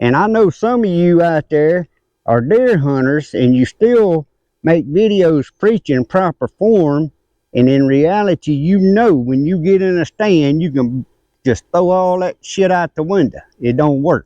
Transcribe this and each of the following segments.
And I know some of you out there are deer hunters and you still make videos preaching proper form, and in reality, you know, when you get in a stand, you can just throw all that shit out the window. It don't work.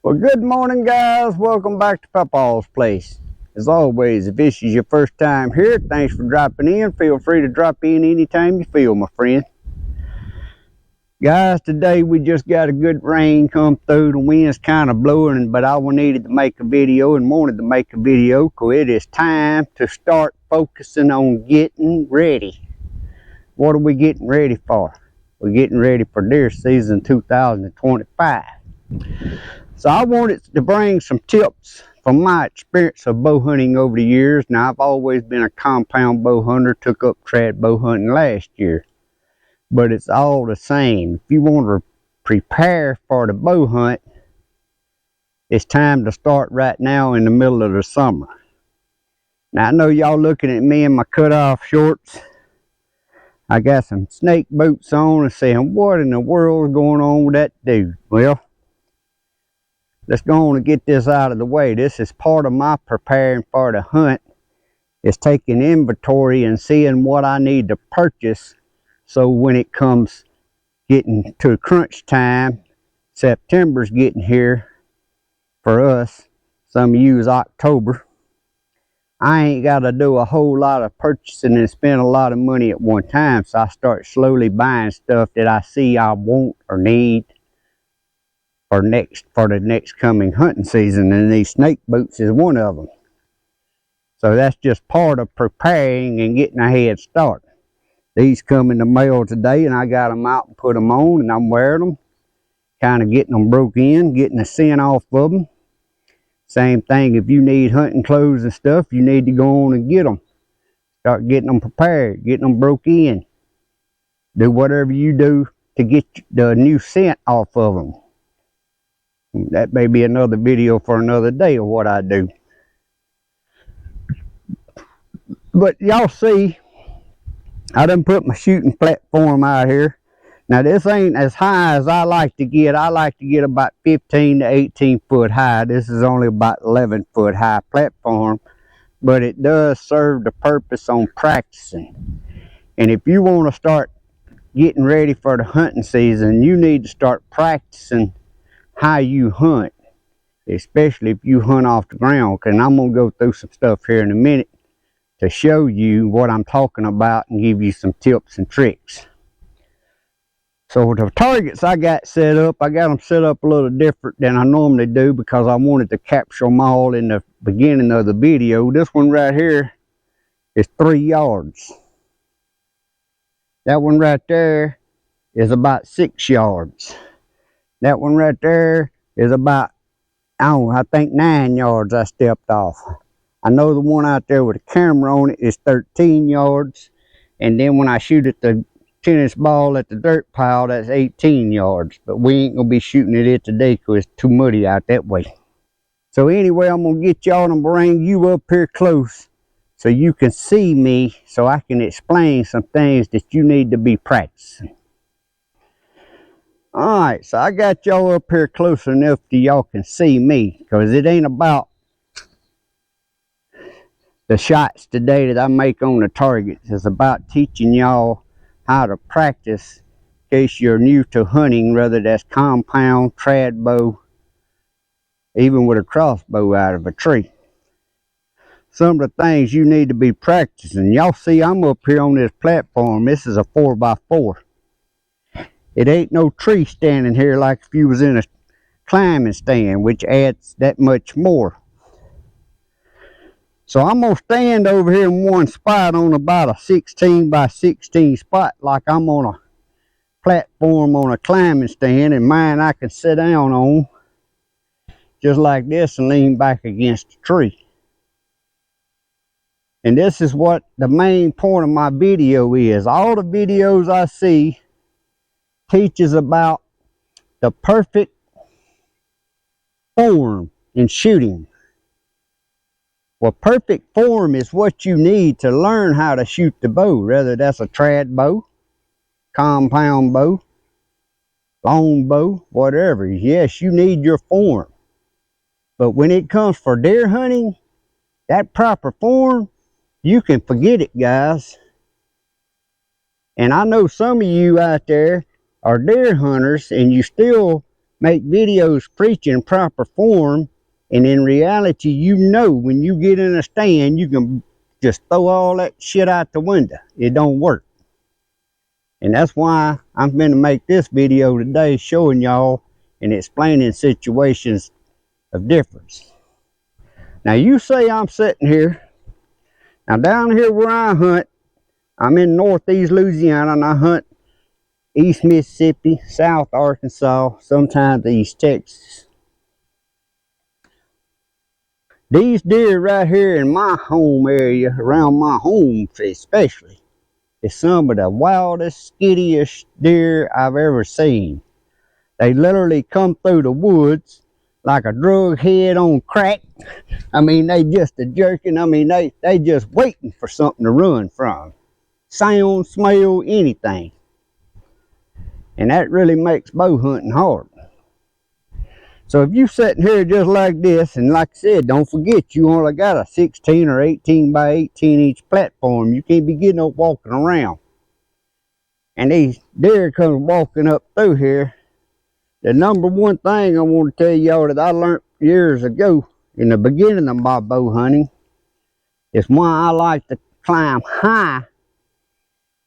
Well, good morning, guys. Welcome back to Papaw's place. As always, if this is your first time here, thanks for dropping in. Feel free to drop in anytime you feel, my friend. Guys, today we just got a good rain come through. The wind's kind of blowing, but I needed to make a video and wanted to make a video because it is time to start focusing on getting ready. What are we getting ready for? We're getting ready for deer season 2025. So I wanted to bring some tips from my experience of bow hunting over the years. Now, I've always been a compound bow hunter, took up trad bow hunting last year. But it's all the same. If you want to prepare for the bow hunt, it's time to start right now in the middle of the summer. Now, I know y'all looking at me in my cutoff shorts. I got some snake boots on and saying, what in the world is going on with that dude? Well, let's go on and get this out of the way. This is part of my preparing for the hunt. It's taking inventory and seeing what I need to purchase. So when it comes getting to crunch time, September's getting here for us. Some of you is October. I ain't got to do a whole lot of purchasing and spend a lot of money at one time. So I start slowly buying stuff that I see I want or need for the next coming hunting season, and these snake boots is one of them. So that's just part of preparing and getting a head start. These come in the mail today, and I got them out and put them on, and I'm wearing them, kind of getting them broke in, getting the scent off of them. Same thing, if you need hunting clothes and stuff, you need to go on and get them. Start getting them prepared, getting them broke in. Do whatever you do to get the new scent off of them. That may be another video for another day of what I do. But y'all see, I done put my shooting platform out here. Now this ain't as high as I like to get. I like to get about 15 to 18 foot high. This is only about 11 foot high platform, but it does serve the purpose on practicing. And if you want to start getting ready for the hunting season, you need to start practicing how you hunt, especially if you hunt off the ground. And I'm going to go through some stuff here in a minute to show you what I'm talking about and give you some tips and tricks. So the targets I got set up, I got them set up a little different than I normally do because I wanted to capture them all in the beginning of the video. This one right here is 3 yards. That one right there is about 6 yards. That one right there is about, I think 9 yards I stepped off. I know the one out there with the camera on it is 13 yards. And then when I shoot at the tennis ball at the dirt pile, that's 18 yards. But we ain't going to be shooting at it today because it's too muddy out that way. So anyway, I'm going to get y'all and bring you up here close so you can see me, so I can explain some things that you need to be practicing. Alright, so I got y'all up here close enough to y'all can see me, because it ain't about the shots today that I make on the targets. It's about teaching y'all how to practice in case you're new to hunting, whether that's compound, trad bow, even with a crossbow out of a tree. Some of the things you need to be practicing. Y'all see I'm up here on this platform. This is a 4x4. It ain't no tree standing here like if you was in a climbing stand, which adds that much more. So I'm going to stand over here in one spot on about a 16x16 spot, like I'm on a platform on a climbing stand, and mine I can sit down on just like this and lean back against a tree. And this is what the main point of my video is. All the videos I see teaches about the perfect form in shooting. Well, perfect form is what you need to learn how to shoot the bow, whether that's a trad bow, compound bow, longbow, whatever. Yes, you need your form. But when it comes for deer hunting, that proper form, you can forget it, guys. And I know some of you out there are deer hunters and you still make videos preaching proper form, and in reality, you know when you get in a stand, you can just throw all that shit out the window. It don't work. And that's why I'm going to make this video today showing y'all and explaining situations of difference. Now you say I'm sitting here. Now down here where I hunt, I'm in northeast Louisiana and I hunt east Mississippi, south Arkansas, sometimes east Texas. These deer right here in my home area, around my home especially, is some of the wildest, skittiest deer I've ever seen. They literally come through the woods like a drug head on crack. I mean, they just a jerking. I mean, they just waiting for something to run from. Sound, smell, anything. And that really makes bow hunting hard. So if you sitting here just like this, and like I said, don't forget you only got a 16 or 18 by 18 inch platform. You can't be getting up walking around. And these deer comes walking up through here. The number one thing I want to tell y'all that I learned years ago in the beginning of my bow hunting is why I like to climb high.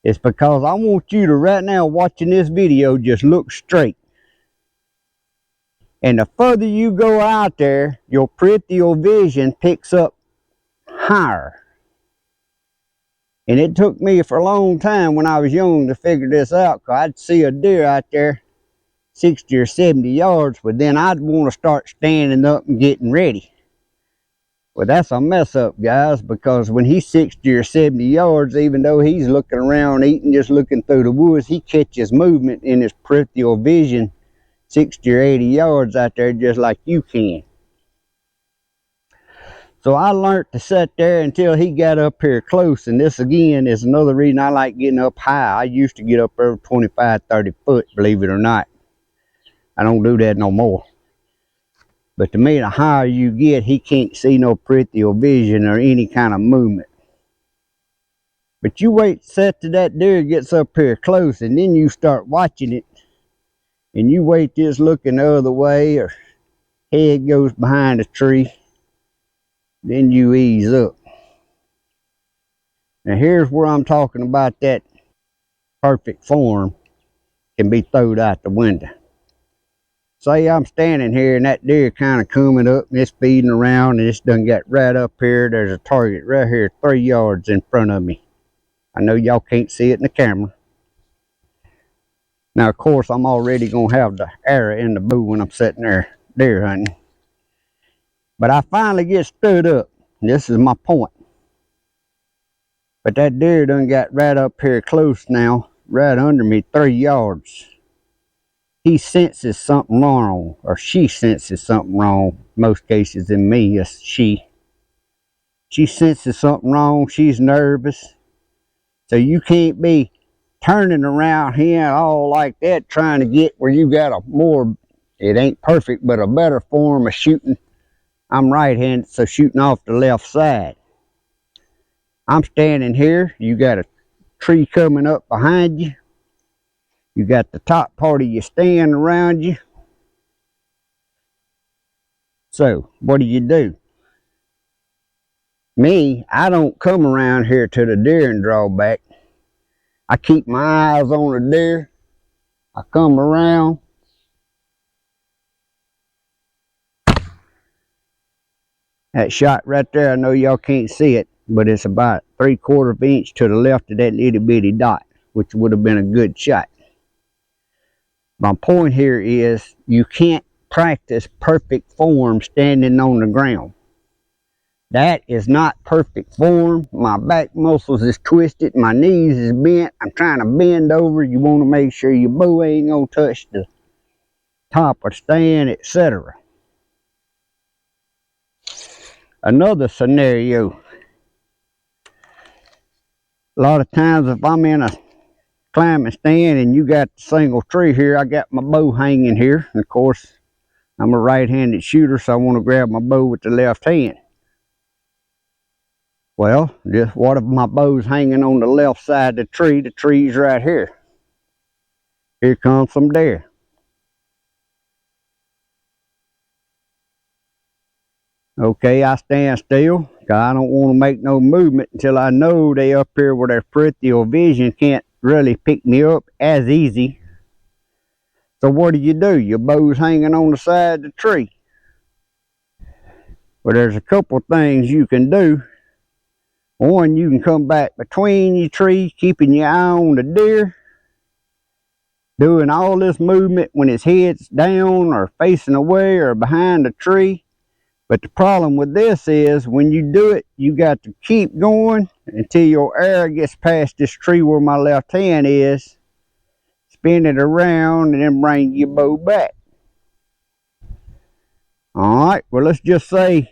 It's because I want you to right now watching this video just look straight. And the further you go out there, your peripheral vision picks up higher. And it took me for a long time when I was young to figure this out, because I'd see a deer out there 60 or 70 yards, but then I'd want to start standing up and getting ready. Well, that's a mess up, guys, because when he's 60 or 70 yards, even though he's looking around eating, just looking through the woods, he catches movement in his peripheral vision 60 or 80 yards out there just like you can. So I learned to sit there until he got up here close, and this again is another reason I like getting up high. I used to get up over 25, 30 foot, believe it or not. I don't do that no more. But to me, the higher you get, he can't see no peripheral vision or any kind of movement. But you wait, set till that deer gets up here close, and then you start watching it. And you wait just looking the other way, or head goes behind a tree. Then you ease up. Now here's where I'm talking about that perfect form can be thrown out the window. Say I'm standing here and that deer kind of coming up and it's feeding around, and it's done got right up here. There's a target right here 3 yards in front of me. I know y'all can't see it in the camera. Now, of course, I'm already going to have the arrow in the bow when I'm sitting there deer hunting. But I finally get stood up. And this is my point. But that deer done got right up here close now, right under me 3 yards. He senses something wrong, or she senses something wrong. Most cases in me, it's she. She senses something wrong. She's nervous. So you can't be turning around here all like that trying to get where you got a more, it ain't perfect, but a better form of shooting. I'm right-handed, so shooting off the left side. I'm standing here. You got a tree coming up behind you. You got the top part of your stand around you. So what do? Me, I don't come around here to the deer and draw back. I keep my eyes on the deer. I come around. That shot right there, I know y'all can't see it, but it's about 3/4 inch to the left of that itty bitty dot, which would have been a good shot. My point here is you can't practice perfect form standing on the ground. That is not perfect form. My back muscles is twisted. My knees is bent. I'm trying to bend over. You want to make sure your bow ain't going to touch the top of the stand, etc. Another scenario. A lot of times if I'm in a climbing stand and you got the single tree here, I got my bow hanging here. And of course, I'm a right-handed shooter, so I want to grab my bow with the left hand. Well, just what if my bow's hanging on the left side of the tree's right here. Here comes some deer. Okay, I stand still, because I don't want to make no movement until I know they up here where their peripheral vision can't really pick me up as easy. So what do? Your bow's hanging on the side of the tree. Well, there's a couple things you can do. One, you can come back between your trees, keeping your eye on the deer, doing all this movement when his head's down or facing away or behind the tree. But the problem with this is when you do it, you got to keep going until your arrow gets past this tree where my left hand is, spin it around, and then bring your bow back. All right, well, let's just say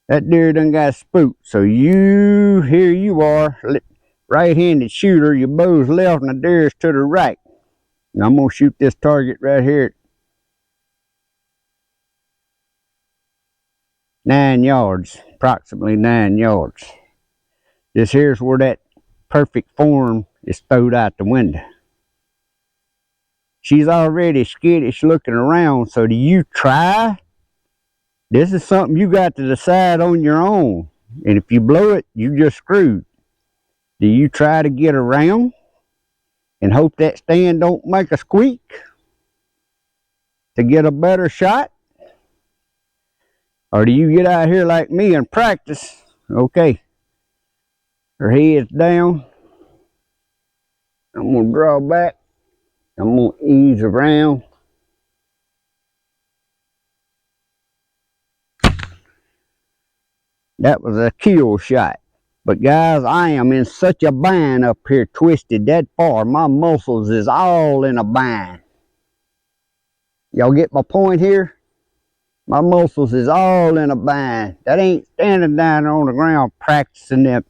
that deer done got spooked. So here you are, right-handed shooter, your bow's left and the deer's to the right. Now I'm gonna shoot this target right here. 9 yards, approximately 9 yards. This here's where that perfect form is thrown out the window. She's already skittish looking around, so do you try? This is something you got to decide on your own. And if you blow it, you just screwed. Do you try to get around and hope that stand don't make a squeak to get a better shot? Or do you get out here like me and practice? Okay, her head's down. I'm gonna draw back. I'm gonna ease around. That was a kill shot. But guys, I am in such a bind up here, twisted that far. My muscles is all in a bind. Y'all get my point here? My muscles is all in a bind. That ain't standing down on the ground practicing them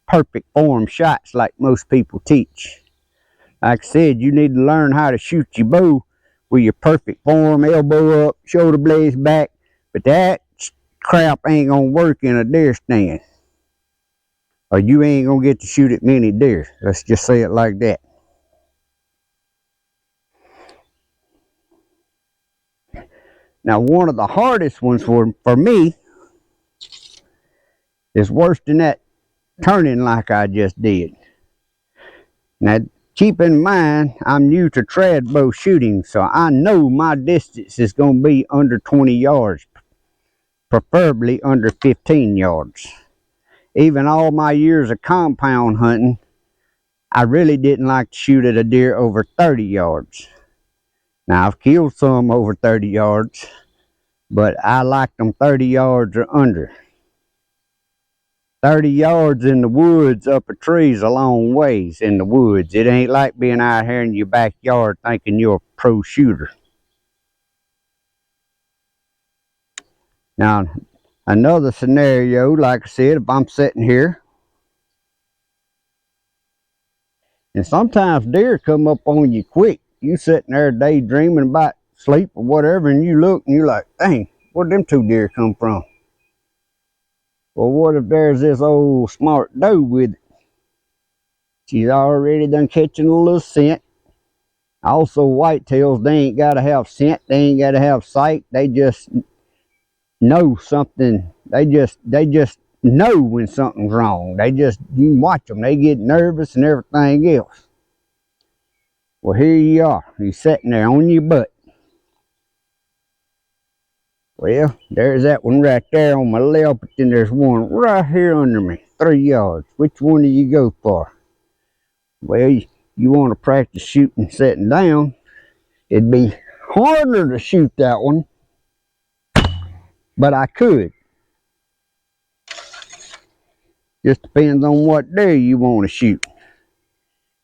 perfect form shots like most people teach. Like I said, you need to learn how to shoot your bow with your perfect form, elbow up, shoulder blades back. But that crap ain't gonna work in a deer stand. Or you ain't gonna get to shoot at many deer. Let's just say it like that. Now, one of the hardest ones for me is worse than that turning like I just did. Now, keep in mind, I'm new to trad bow shooting, so I know my distance is going to be under 20 yards, preferably under 15 yards. Even all my years of compound hunting, I really didn't like to shoot at a deer over 30 yards. Now, I've killed some over 30 yards, but I like them 30 yards or under. 30 yards in the woods up a tree's a long ways in the woods. It ain't like being out here in your backyard thinking you're a pro shooter. Now, Another scenario, like I said, if I'm sitting here, and sometimes deer come up on you quick. You sitting there daydreaming about sleep or whatever, and you look and you're like, dang, where'd them two deer come from? Well, what if there's this old smart doe with it? She's already done catching a little scent. Also, whitetails, they ain't got to have scent. They ain't got to have sight. They just know something. They just know when something's wrong. You can watch them. They get nervous and everything else. Well, here you are. You're sitting there on your butt. Well, there's that one right there on my left, but then there's one right here under me, 3 yards. Which one do you go for? Well, you want to practice shooting sitting down. It'd be harder to shoot that one, but I could. Just depends on what deer you want to shoot.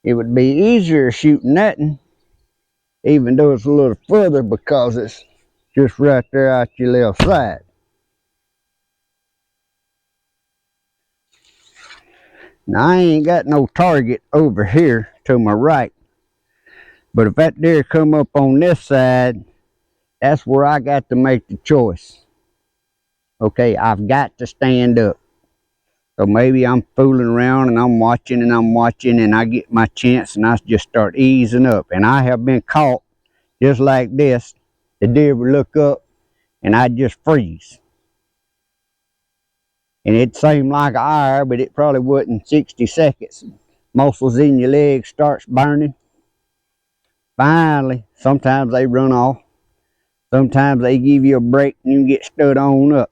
It would be easier shooting that one, even though it's a little further, because it's just right there out your left side. Now, I ain't got no target over here to my right, but if that deer come up on this side, that's where I got to make the choice. Okay, I've got to stand up. So maybe I'm fooling around and I'm watching and I get my chance and I just start easing up. And I have been caught just like this. The deer would look up and I'd just freeze. And it seemed like an hour, but it probably wasn't 60 seconds. Muscles in your legs starts burning. Finally, sometimes they run off. Sometimes they give you a break and you get stood on up.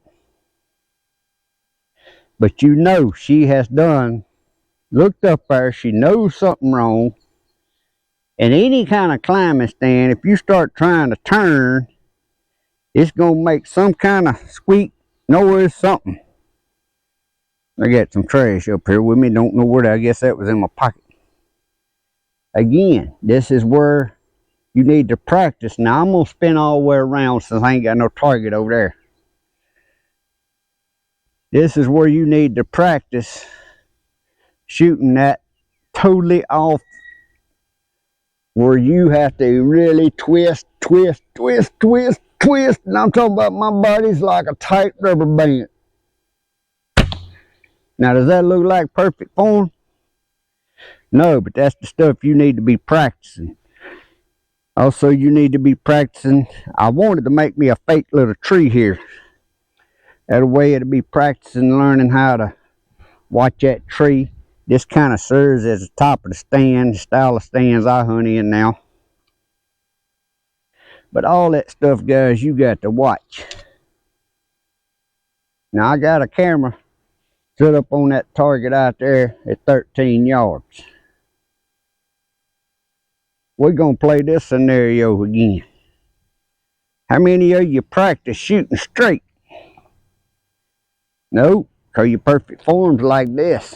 But you know she has looked up there, she knows something wrong. And any kind of climbing stand, if you start trying to turn, it's going to make some kind of squeak noise, something. I got some trash up here with me, don't know where I guess that was in my pocket. Again, this is where you need to practice. Now I'm going to spin all the way around since I ain't got no target over there. This is where you need to practice shooting that totally off, where you have to really twist. And I'm talking about my body's like a tight rubber band. Now, does that look like perfect form? No, but that's the stuff you need to be practicing. Also, you need to be practicing. I wanted to make me a fake little tree here. That way it'll be practicing learning how to watch that tree. This kind of serves as the top of the stand, the style of stands I hunt in now. But all that stuff, guys, you got to watch. Now I got a camera set up on that target out there at 13 yards. We're going to play this scenario again. How many of you practice shooting straight? No, because your perfect form's like this.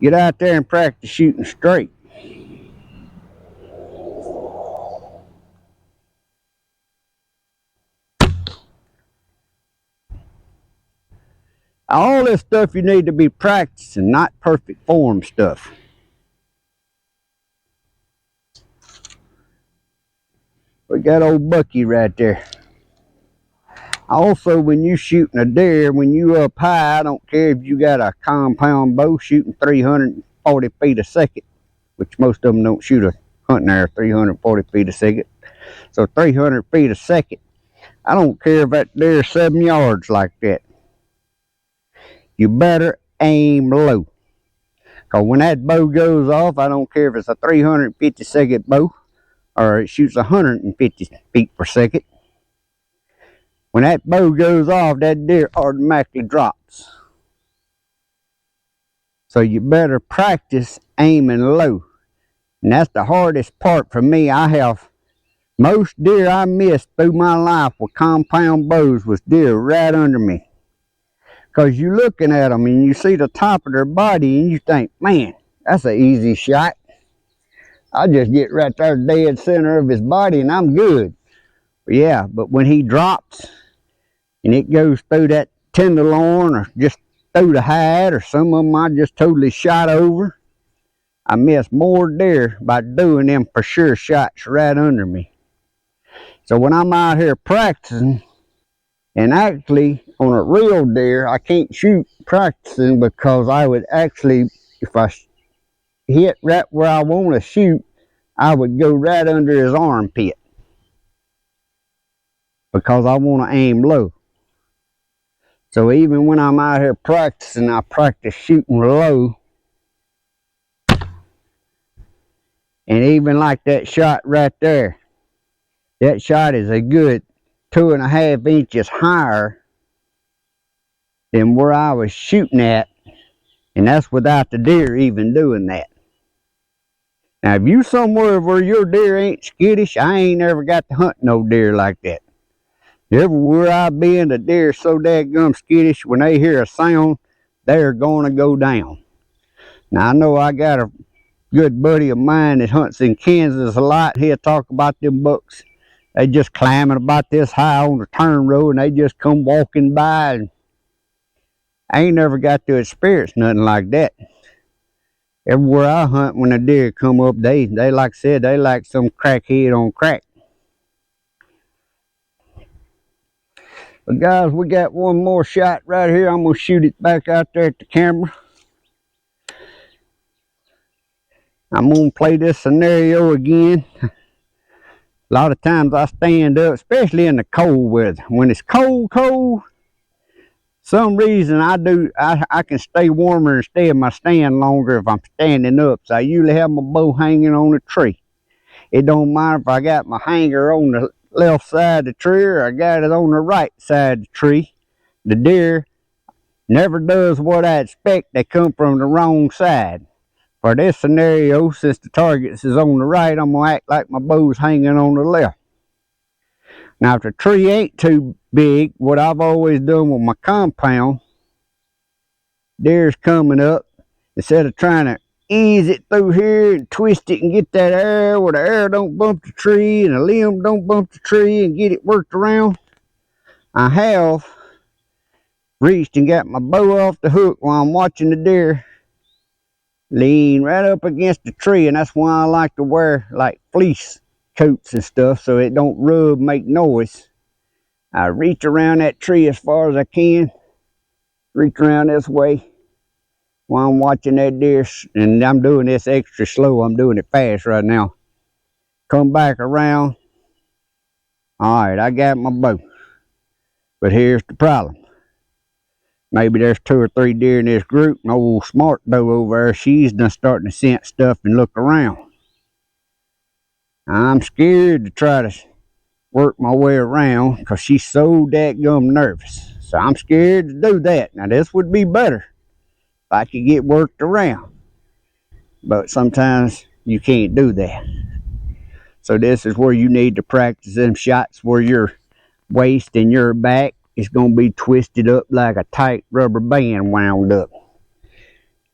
Get out there and practice shooting straight. All this stuff you need to be practicing, not perfect form stuff. We got old Bucky right there. Also, when you shooting a deer, when you up high, I don't care if you got a compound bow shooting 340 feet a second, which most of them don't shoot a hunting arrow 340 feet a second. So 300 feet a second. I don't care if that deer's 7 yards like that. You better aim low. Because when that bow goes off, I don't care if it's a 350 second bow or it shoots 150 feet per second. When that bow goes off, that deer automatically drops. So you better practice aiming low. And that's the hardest part for me. I have most deer I missed through my life with compound bows was deer right under me. Because you're looking at them and you see the top of their body and you think, man, that's an easy shot. I just get right there dead center of his body and I'm good. Yeah, but when he drops and it goes through that tenderloin or just through the hide, or some of them I just totally shot over, I miss more deer by doing them for sure shots right under me. So when I'm out here practicing, and actually on a real deer, I can't shoot practicing because I would actually, if I hit right where I want to shoot, I would go right under his armpit because I want to aim low. So even when I'm out here practicing, I practice shooting low. And even like that shot right there, that shot is a good 2.5 inches higher than where I was shooting at, and that's without the deer even doing that. Now if you somewhere where your deer ain't skittish, I ain't ever got to hunt no deer like that. Everywhere I've been, the deer so dadgum skittish, when they hear a sound, they're gonna go down. Now I know I got a good buddy of mine that hunts in Kansas a lot. He'll talk about them bucks. They just climbing about this high on the turn road and they just come walking by. And I ain't never got to experience nothing like that. Everywhere I hunt, when a deer come up, they like I said, they like some crackhead on crack. But guys, we got one more shot right here. I'm gonna shoot it back out there at the camera. I'm gonna play this scenario again. A lot of times I stand up, especially in the cold weather. When it's cold, some reason I can stay warmer and stay in my stand longer if I'm standing up. So I usually have my bow hanging on a tree. It don't matter if I got my hanger on the left side of the tree or I got it on the right side of the tree. The deer never does what I expect. They come from the wrong side. For this scenario, since the target is on the right, I'm gonna act like my bow's hanging on the left. Now if the tree ain't too big, what I've always done with my compound, deer's coming up, instead of trying to ease it through here and twist it and get that air where the air don't bump the tree and the limb don't bump the tree and get it worked around, I have reached and got my bow off the hook while I'm watching the deer lean right up against the tree. And that's why I like to wear like fleece coats and stuff so it don't rub, make noise. I reach around that tree as far as I can, reach around this way while I'm watching that deer, and I'm doing this extra slow. I'm doing it fast right now. Come back around. All right, I got my bow. But here's the problem. Maybe there's 2 or 3 deer in this group, and old smart doe over there, she's done starting to scent stuff and look around. I'm scared to try to work my way around because she's so dadgum nervous. So I'm scared to do that. Now this would be better if I could get worked around. But sometimes you can't do that. So this is where you need to practice them shots where your waist and your back is going to be twisted up like a tight rubber band wound up.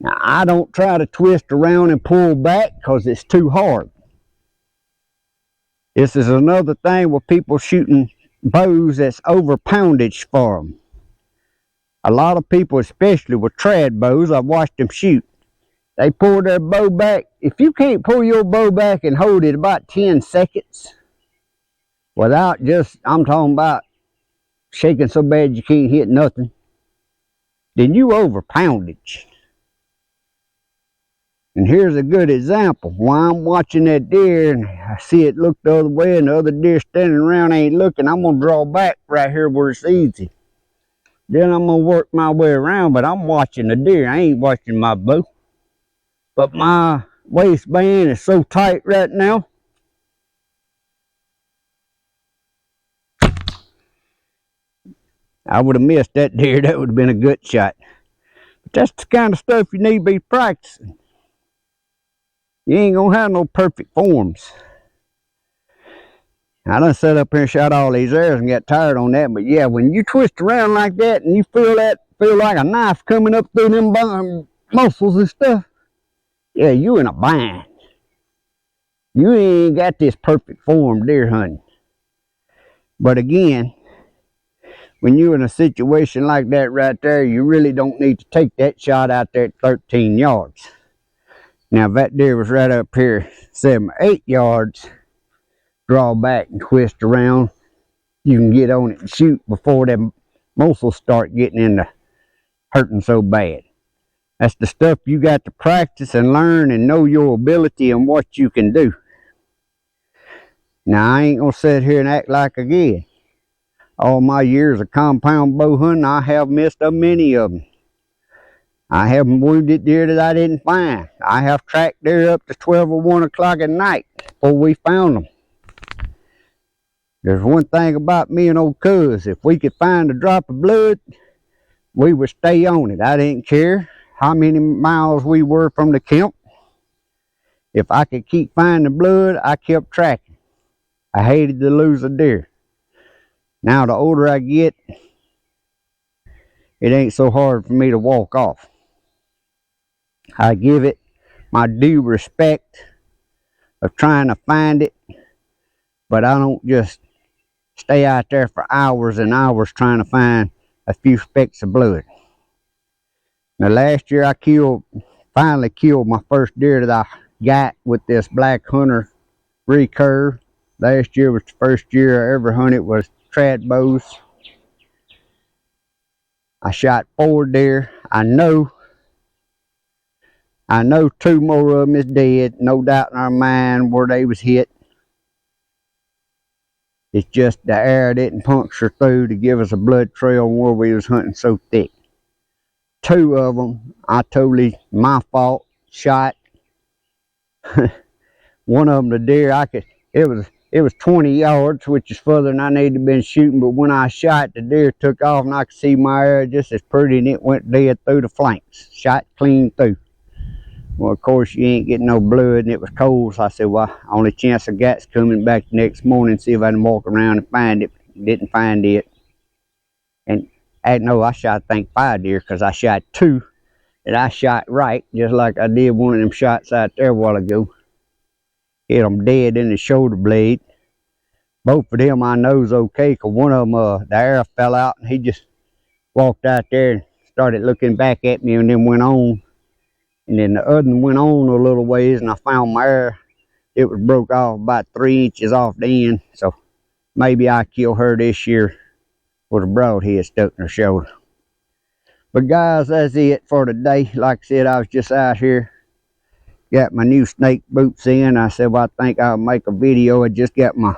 Now I don't try to twist around and pull back because it's too hard. This is another thing with people shooting bows that's over poundage for them. A lot of people, especially with trad bows, I've watched them shoot. They pull their bow back. If you can't pull your bow back and hold it about 10 seconds without just, I'm talking about shaking so bad you can't hit nothing, then you over poundage. And here's a good example. While I'm watching that deer and I see it look the other way and the other deer standing around ain't looking, I'm going to draw back right here where it's easy. Then I'm going to work my way around, but I'm watching the deer. I ain't watching my bow. But my waistband is so tight right now. I would have missed that deer. That would have been a good shot. But that's the kind of stuff you need to be practicing. You ain't going to have no perfect forms. I done sat up here and shot all these arrows and got tired on that. But yeah, when you twist around like that and you feel like a knife coming up through them muscles and stuff, yeah, you in a bind. You ain't got this perfect form deer hunting. But again, when you're in a situation like that right there, you really don't need to take that shot out there at 13 yards. Now, if that deer was right up here 7 or 8 yards, draw back and twist around, you can get on it and shoot before them muscles start getting into hurting so bad. That's the stuff you got to practice and learn and know your ability and what you can do. Now, I ain't gonna sit here and act like again. All my years of compound bow hunting, I have missed a many of them. I have wounded deer that I didn't find. I have tracked deer up to 12 or 1 o'clock at night before we found them. There's one thing about me and old Cuz. If we could find a drop of blood, we would stay on it. I didn't care how many miles we were from the camp. If I could keep finding blood, I kept tracking. I hated to lose a deer. Now, the older I get, it ain't so hard for me to walk off. I give it my due respect of trying to find it, but I don't just stay out there for hours and hours trying to find a few specks of blood. Now, last year I finally killed my first deer that I got with this Black Hunter Recurve. Last year was the first year I ever hunted with trad bows. I shot 4 deer. I know 2 more of them is dead. No doubt in our mind where they was hit. It's just the air didn't puncture through to give us a blood trail where we was hunting so thick. 2 of them, I totally, my fault, shot. One of them, the deer, it was 20 yards, which is further than I needed to been shooting, but when I shot, the deer took off and I could see my arrow just as pretty, and it went dead through the flanks. Shot clean through. Well, of course, you ain't getting no blood, and it was cold, so I said, well, only chance I got's coming back the next morning and see if I can walk around and find it. Didn't find it. And I shot, I think, 5 deer, because I shot 2 that I shot right, just like I did one of them shots out there a while ago. Hit them dead in the shoulder blade. Both of them I know's okay, because one of them, the arrow fell out, and he just walked out there and started looking back at me and then went on. And then the other one went on a little ways, and I found my arrow. It was broke off about 3 inches off the end, so maybe I kill her this year with a broadhead stuck in her shoulder. But guys, that's it for today. Like I said, I was just out here, got my new snake boots in. I said, well, I think I'll make a video. I just got my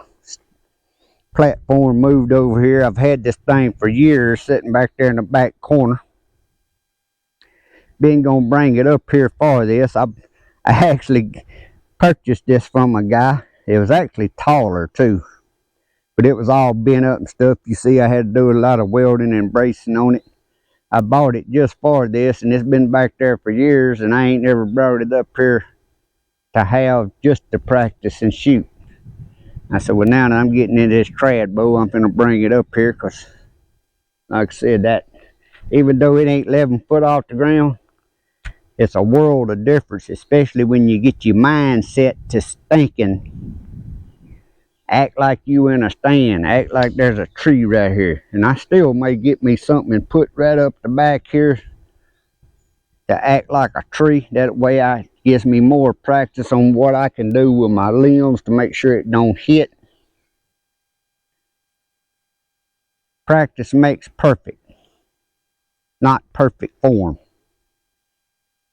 platform moved over here. I've had this thing for years sitting back there in the back corner. Been gonna bring it up here for this. I actually purchased this from a guy. It was actually taller too, but it was all bent up and stuff. You see, I had to do a lot of welding and bracing on it. I bought it just for this, and it's been back there for years, and I ain't never brought it up here to have just to practice and shoot. I said, well, now that I'm getting into this trad bow, I'm gonna bring it up here, because like I said, that even though it ain't 11 foot off the ground, it's a world of difference, especially when you get your mind set to thinking. Act like you in a stand. Act like there's a tree right here. And I still may get me something and put right up the back here to act like a tree. That way it gives me more practice on what I can do with my limbs to make sure it don't hit. Practice makes perfect, not perfect form.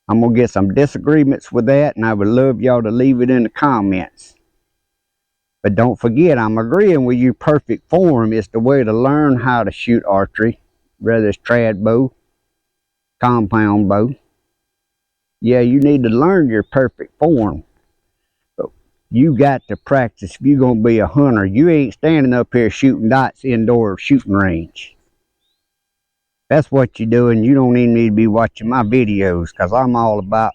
I'm going to get some disagreements with that, and I would love y'all to leave it in the comments. But don't forget, I'm agreeing with you, perfect form is the way to learn how to shoot archery, whether it's trad bow, compound bow. Yeah, you need to learn your perfect form. But you got to practice if you're going to be a hunter. You ain't standing up here shooting dots indoor shooting range. That's what you're doing. You don't even need to be watching my videos, because I'm all about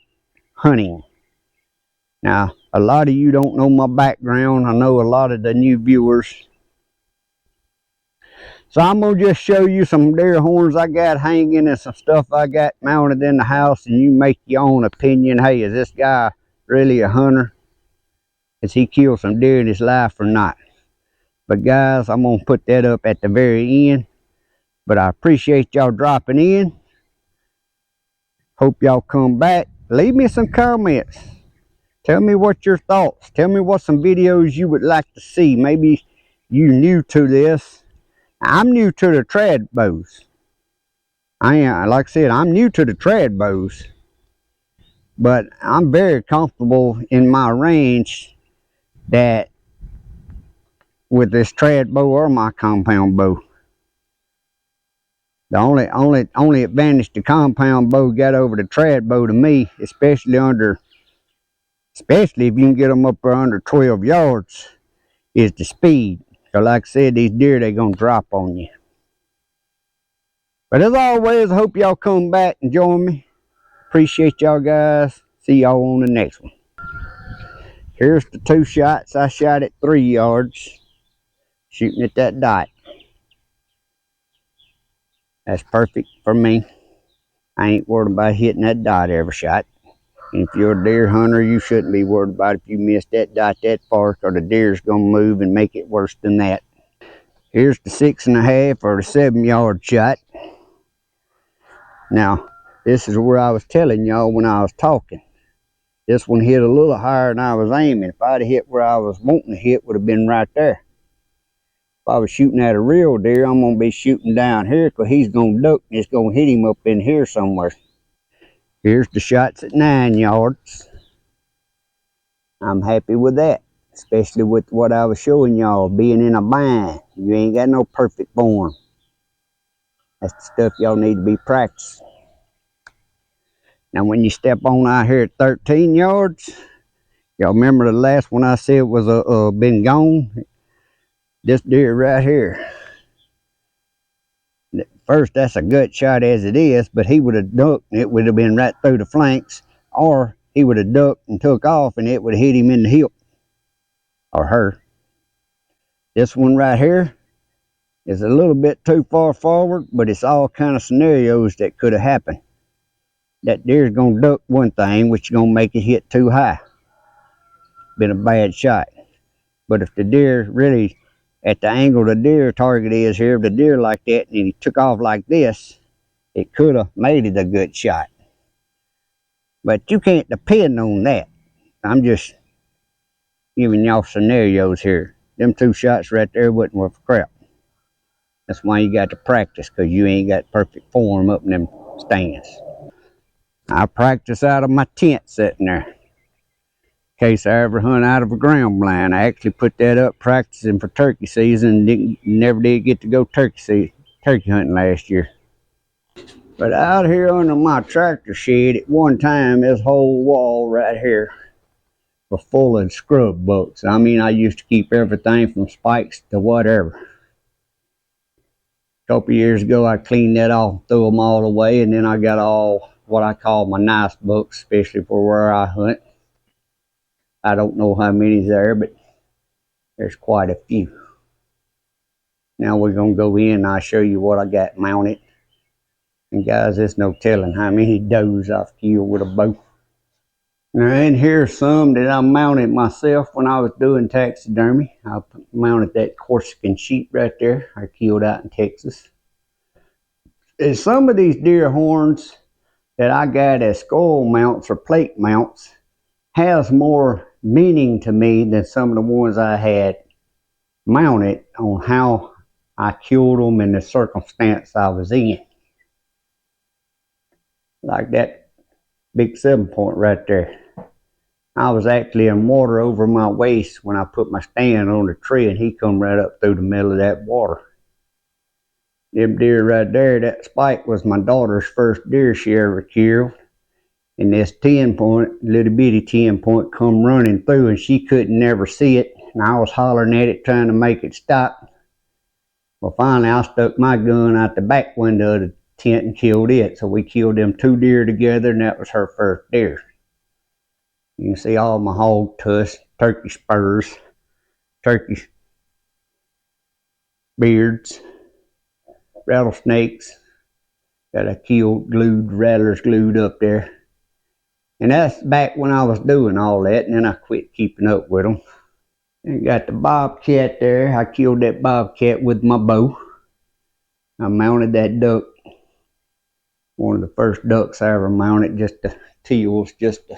hunting. Now, a lot of you don't know my background. I know a lot of the new viewers. So I'm going to just show you some deer horns I got hanging and some stuff I got mounted in the house, and you make your own opinion. Hey, is this guy really a hunter? Has he killed some deer in his life or not? But guys, I'm gonna put that up at the very end. But I appreciate y'all dropping in. Hope y'all come back. Leave me some comments. Tell me what your thoughts. Tell me what some videos you would like to see. Maybe you new to this. I'm new to the trad bows. I am, like I said, I'm new to the trad bows. But I'm very comfortable in my range that with this trad bow or my compound bow. The only advantage the compound bow got over the trad bow to me, especially if you can get them up there under 12 yards, is the speed. So like I said, these deer, they're gonna drop on you. But as always, I hope y'all come back and join me. Appreciate y'all guys. See y'all on the next one. Here's the 2 shots I shot at 3 yards, shooting at that dot. That's perfect for me. I ain't worried about hitting that dot every shot. And if you're a deer hunter, you shouldn't be worried about if you miss that dot that far, because the deer's gonna move and make it worse than that. Here's the 6.5 or the 7 yard shot. Now, this is where I was telling y'all when I was talking. This one hit a little higher than I was aiming. If I'd have hit where I was wanting to hit, would have been right there. If I was shooting at a real deer, I'm gonna be shooting down here because he's gonna duck and it's gonna hit him up in here somewhere. Here's the shots at 9 yards. I'm happy with that, especially with what I was showing y'all, being in a bind. You ain't got no perfect form. That's the stuff y'all need to be practicing. Now when you step on out here at 13 yards, y'all remember the last one I said was been gone? This deer right here. First, that's a gut shot as it is, but he would have ducked and it would have been right through the flanks, or he would have ducked and took off and it would have hit him in the hip, or her. This one right here is a little bit too far forward, but it's all kind of scenarios that could have happened. That deer's gonna duck one thing, which is gonna make it hit too high. Been a bad shot. But if the deer really, at the angle the deer target is here, if the deer like that and he took off like this, it could have made it a good shot. But you can't depend on that. I'm just giving y'all scenarios here. Them 2 shots right there wasn't worth crap. That's why you got to practice, because you ain't got perfect form up in them stands. I practice out of my tent sitting there. In case I ever hunt out of a ground blind. I actually put that up practicing for turkey season and never did get to go turkey hunting last year. But out here under my tractor shed, at one time, this whole wall right here was full of scrub bucks. I mean, I used to keep everything from spikes to whatever. A couple years ago, I cleaned that off, threw them all away, and then I got all what I call my nice bucks, especially for where I hunt. I don't know how many's there, but there's quite a few. Now we're gonna go in and I'll show you what I got mounted. And guys, there's no telling how many does I've killed with a bow. Now in here's some that I mounted myself when I was doing taxidermy. I mounted that Corsican sheep right there I killed out in Texas. And some of these deer horns that I got as skull mounts or plate mounts has more meaning to me than some of the ones I had mounted on how I killed them and the circumstance I was in. Like that big 7-point right there. I was actually in water over my waist when I put my stand on the tree, and he come right up through the middle of that water. Them deer right there, that spike was my daughter's first deer she ever killed. And this 10-point, little bitty 10-point come running through, and she couldn't never see it. And I was hollering at it, trying to make it stop. Well, finally, I stuck my gun out the back window of the tent and killed it. So we killed them 2 deer together, and that was her first deer. You can see all my hog tusks, turkey spurs, turkey beards, rattlesnakes that I killed, rattlers glued up there. And that's back when I was doing all that, and then I quit keeping up with them. And got the bobcat there. I killed that bobcat with my bow. I mounted that duck. One of the first ducks I ever mounted, just the teals, just to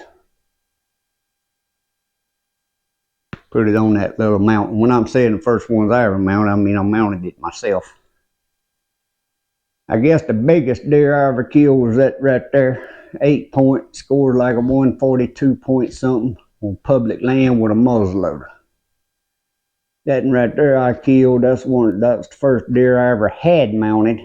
put it on that little mountain. When I'm saying the first ones I ever mounted, I mean I mounted it myself. I guess the biggest deer I ever killed was that right there. 8 point, scored like a 142 point something on public land with a muzzleloader. That one right there I killed, that was the first deer I ever had mounted.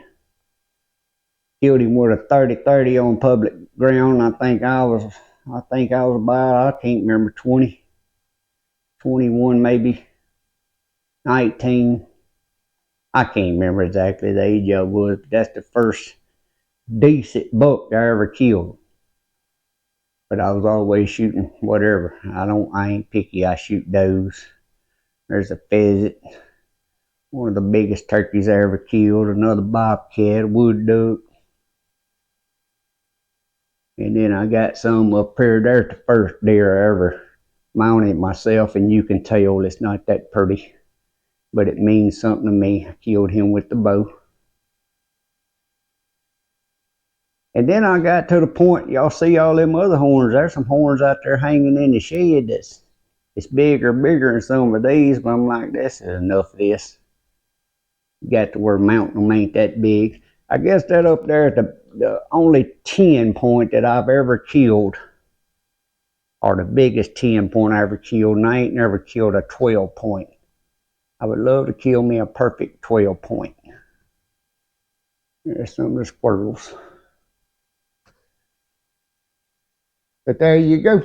Killed him with a 30-30 on public ground. I think I was about, I can't remember, 20, 21 maybe, 19. I can't remember exactly the age I was, but that's the first decent buck I ever killed. But I was always shooting whatever. I ain't picky, I shoot does. There's a pheasant, one of the biggest turkeys I ever killed, another bobcat, a wood duck. And then I got some up here. There's the first deer I ever mounted myself, and you can tell it's not that pretty, but it means something to me. I killed him with the bow. And then I got to the point, y'all see all them other horns. There's some horns out there hanging in the shed that's bigger than some of these, but I'm like, this is enough of this. Got to where mounting them ain't that big. I guess that up there is the only 10 point that I've ever killed, or the biggest 10 point I ever killed, and I ain't never killed a 12 point. I would love to kill me a perfect 12 point. There's some of the squirrels. But there you go.